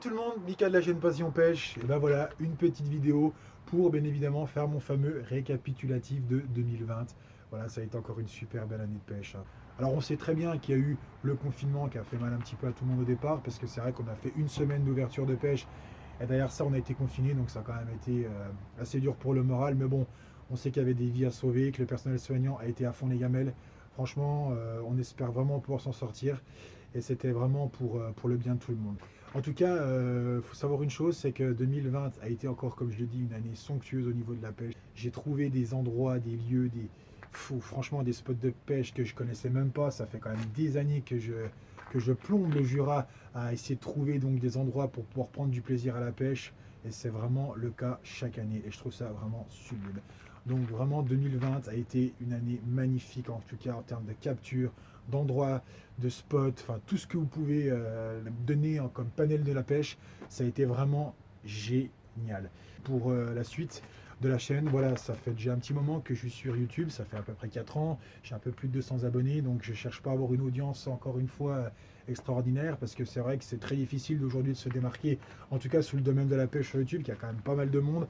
tout le monde, Mika de la chaîne Passion Pêche. Et ben voilà, une petite vidéo pour bien évidemment faire mon fameux récapitulatif de 2020. Voilà, ça a été encore une super belle année de pêche, hein. Alors on sait très bien qu'il y a eu le confinement qui a fait mal un petit peu à tout le monde au départ, parce que c'est vrai qu'on a fait une semaine d'ouverture de pêche. Et derrière ça, on a été confiné, donc ça a quand même été assez dur pour le moral. Mais bon, on sait qu'il y avait des vies à sauver, que le personnel soignant a été à fond les gamelles. Franchement, on espère vraiment pouvoir s'en sortir. Et c'était vraiment pour le bien de tout le monde. En tout cas, il faut savoir une chose, c'est que 2020 a été encore, comme je le dis, une année somptueuse au niveau de la pêche. J'ai trouvé des endroits, des lieux, franchement des spots de pêche que je connaissais même pas. Ça fait quand même des années que je plombe le Jura à essayer de trouver donc des endroits pour pouvoir prendre du plaisir à la pêche. Et c'est vraiment le cas chaque année. Et je trouve ça vraiment sublime. Donc vraiment 2020 a été une année magnifique, en tout cas en termes de capture, d'endroits, de spots, enfin tout ce que vous pouvez donner comme panel de la pêche, ça a été vraiment génial. Pour la suite de la chaîne, voilà, ça fait déjà un petit moment que je suis sur YouTube, ça fait à peu près 4 ans, j'ai un peu plus de 200 abonnés, donc je cherche pas à avoir une audience encore une fois extraordinaire, parce que c'est vrai que c'est très difficile aujourd'hui de se démarquer, en tout cas sous le domaine de la pêche sur YouTube, qui a quand même pas mal de monde.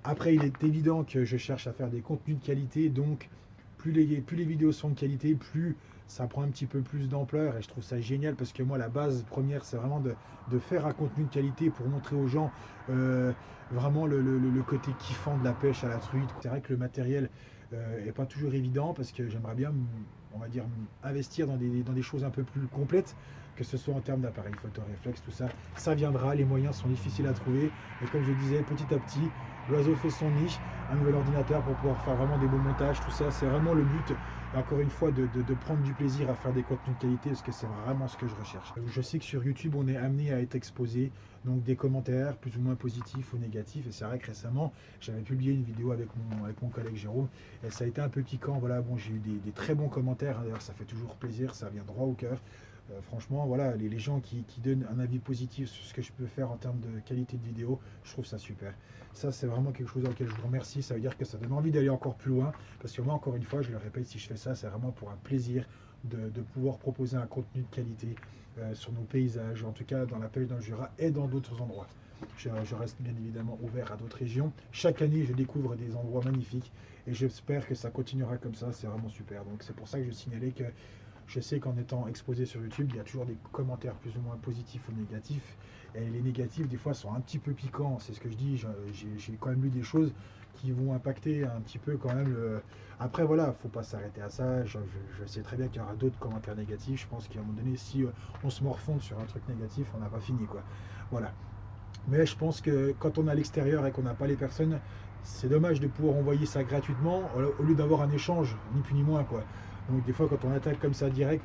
Après, il est évident que je cherche à faire des contenus de qualité, donc plus les vidéos sont de qualité, plus ça prend un petit peu plus d'ampleur, et je trouve ça génial, parce que moi la base première c'est vraiment de faire un contenu de qualité pour montrer aux gens euh, vraiment le côté kiffant de la pêche à la truite. C'est vrai que le matériel est pas toujours évident, parce que j'aimerais bien, on va dire, investir dans des choses un peu plus complètes, que ce soit en termes d'appareil photo réflexe, tout ça. Ça viendra, les moyens sont difficiles à trouver, et comme je disais, petit à petit, l'oiseau fait son nid, un nouvel ordinateur pour pouvoir faire vraiment des beaux montages, tout ça, c'est vraiment le but, encore une fois, de prendre du plaisir à faire des contenus de qualité, parce que c'est vraiment ce que je recherche. Je sais que sur YouTube, on est amené à être exposé, donc des commentaires plus ou moins positifs ou négatifs, et c'est vrai que récemment, j'avais publié une vidéo avec mon collègue Jérôme, et ça a été un peu piquant, voilà, bon, j'ai eu des très bons commentaires, hein, d'ailleurs ça fait toujours plaisir, ça vient droit au cœur. Franchement, voilà, les gens qui donnent un avis positif sur ce que je peux faire en termes de qualité de vidéo, je trouve ça super. Ça, c'est vraiment quelque chose auquel je vous remercie. Ça veut dire que ça donne envie d'aller encore plus loin. Parce que moi, encore une fois, je le répète, si je fais ça, c'est vraiment pour un plaisir de pouvoir proposer un contenu de qualité sur nos paysages, en tout cas dans la pêche dans le Jura et dans d'autres endroits. Je reste bien évidemment ouvert à d'autres régions. Chaque année, je découvre des endroits magnifiques et j'espère que ça continuera comme ça. C'est vraiment super. Donc, c'est pour ça que je signalais que je sais qu'en étant exposé sur YouTube, il y a toujours des commentaires plus ou moins positifs ou négatifs. Et les négatifs, des fois, sont un petit peu piquants. C'est ce que je dis. J'ai quand même lu des choses qui vont impacter un petit peu quand même. Après, voilà, il ne faut pas s'arrêter à ça. Je sais très bien qu'il y aura d'autres commentaires négatifs. Je pense qu'à un moment donné, si on se morfonde sur un truc négatif, on n'a pas fini, quoi. Voilà. Mais je pense que quand on est à l'extérieur et qu'on n'a pas les personnes, c'est dommage de pouvoir envoyer ça gratuitement au lieu d'avoir un échange, ni plus ni moins, quoi. Donc des fois, quand on attaque comme ça direct,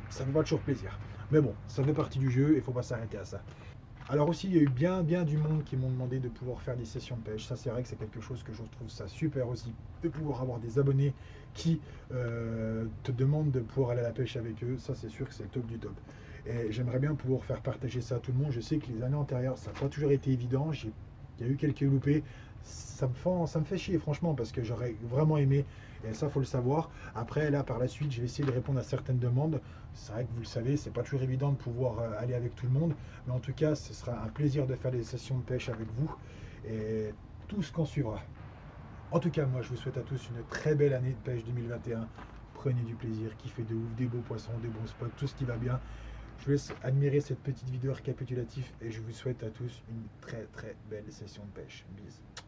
ça ne fait pas toujours plaisir. Mais bon, ça fait partie du jeu et il ne faut pas s'arrêter à ça. Alors aussi, il y a eu bien du monde qui m'ont demandé de pouvoir faire des sessions de pêche. Ça, c'est vrai que c'est quelque chose que je trouve ça super aussi, de pouvoir avoir des abonnés qui te demandent de pouvoir aller à la pêche avec eux. Ça, c'est sûr que c'est le top du top. Et j'aimerais bien pouvoir faire partager ça à tout le monde. Je sais que les années antérieures, ça n'a pas toujours été évident. Il y a eu quelques loupés. Ça me fait chier, franchement, parce que j'aurais vraiment aimé. Et ça, faut le savoir. Après, là, par la suite, je vais essayer de répondre à certaines demandes. C'est vrai que vous le savez, c'est pas toujours évident de pouvoir aller avec tout le monde. Mais en tout cas, ce sera un plaisir de faire des sessions de pêche avec vous et tout ce qu'on suivra. En tout cas, moi, je vous souhaite à tous une très belle année de pêche 2021. Prenez du plaisir, kiffez de ouf, des beaux poissons, des bons spots, tout ce qui va bien. Je vous laisse admirer cette petite vidéo récapitulative et je vous souhaite à tous une très belle session de pêche. Bisous.